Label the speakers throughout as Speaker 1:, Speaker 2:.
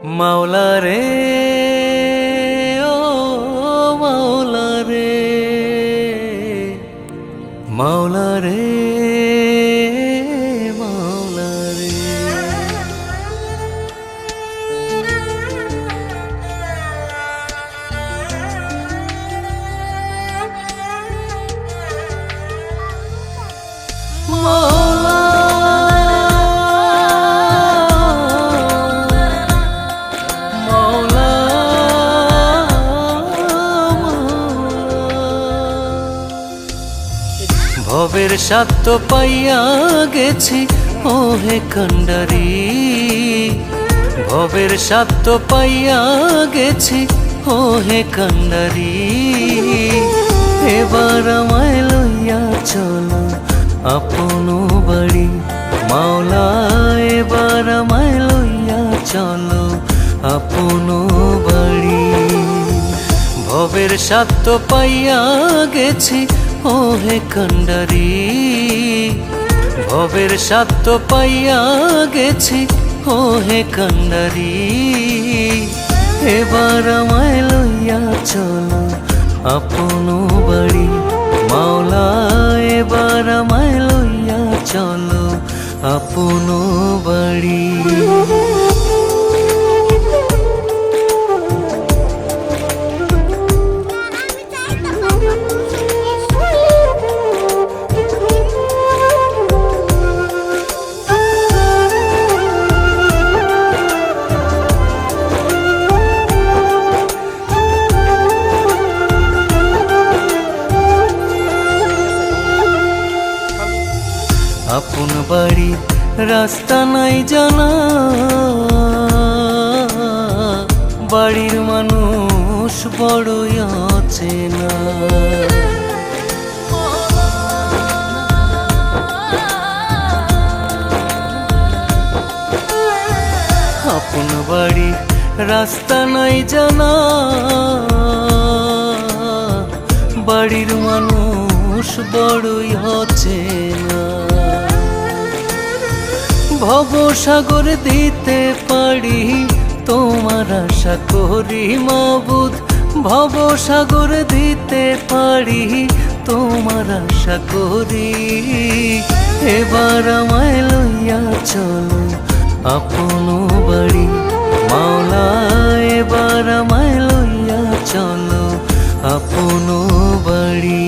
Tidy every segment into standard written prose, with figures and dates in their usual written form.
Speaker 1: মাওলা রে ও মাওলা রে, মাওলা রে, মাওলা রে। মাওলা ভবের সাত পাইয়া গেছি ও হে কান্ডারি, ভবের সাত পাইয়া গেছি ও হে কান্ডারি। এবার আমায় লইয়া চলো আপন বাড়ি মাওলা, এবার আমায় লইয়া চলো আপন বাড়ি। ভবের সাত পাইয়া গেছি ও হে কান্ডারি, ভবের সাত পাইয়া গেছি ও হে কান্ডারি। এবার আমায় লইয়া চলো আপন বাড়ি মাওলা, এবার আমায় লইয়া চলো আপন বাড়ি। আপন বাড়ি রাস্তা নাই জানা, বাড়ির মানুষ বড়ই অচেনা। আপন বাড়ি রাস্তা নাই জানা, বাড়ির মানুষ বড়ই অচেনা। ভবসাগর দিতে পারি তোমার আশা করি মাবুদ, ভবসাগর দিতে পারি তোমার আশা করি। এবার আমায় লইয়া চলো আপন বাড়ি মাওলা, এবার আমায় লইয়া চলো আপন বাড়ি।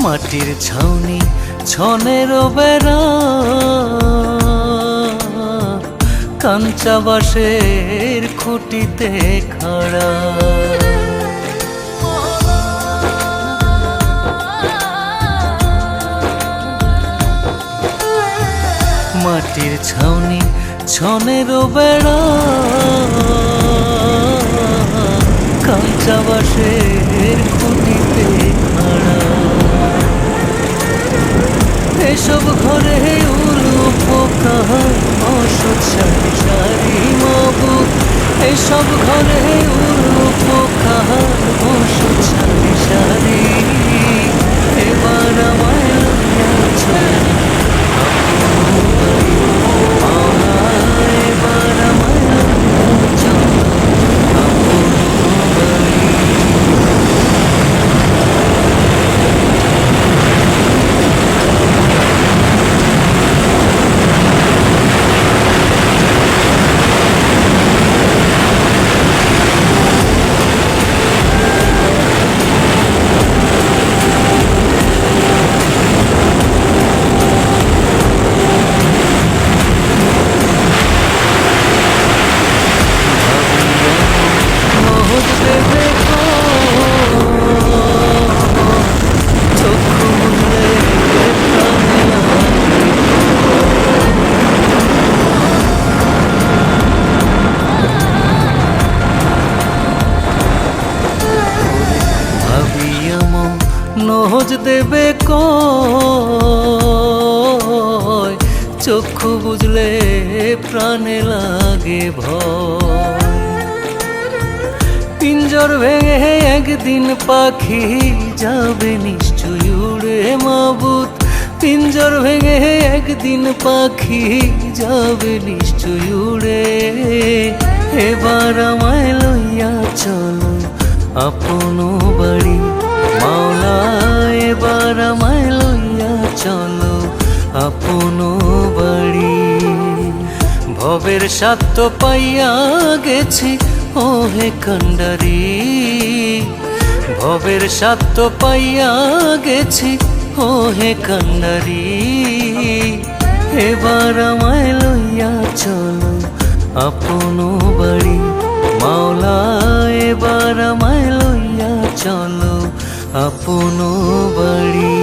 Speaker 1: মাটির ছাউনি ছনের বেড়া, কাঞ্চা বাঁশের খুঁটিতে খাড়া। মাটির ছাউনি ছনের বেড়া, কাঞ্চা বাঁশের খুঁটিতে খাড়া। এসব ঘরে উলু পোকা অসৎ সারি সারি মাবুদ, এসব ঘরে উলু পোকা অসৎ সারি সারি। এবার আমায় লইয়া চলো আপন বাড়ি মাওলা, এবার আমায় লইয়া চলো আপন বাড়ি। দেবে কয়, চক্ষু বুঝলে প্রাণে লাগে ভয়। পিঞ্জর ভেঙে একদিন পাখি যাবে নিশ্চয় উড়ে মাবুদ, পিঞ্জর ভেঙে একদিন পাখি যাবে নিশ্চয় উড়ে। এবার আমায় লইয়া চলো আপন বাড়ি মাওলা, এবার আমায় লইয়া চলো আপন বাড়ি। ভবের স্বার্থ পাইয়া গেছি ওহে কান্ডারি, ভবের স্বার্থ পাইয়া গেছি ওহে কান্ডারি। এবার আমায় লইয়া চলো আপন বাড়ি মাওলা, এবার আমায় লইয়া চলো আপন বাড়ি।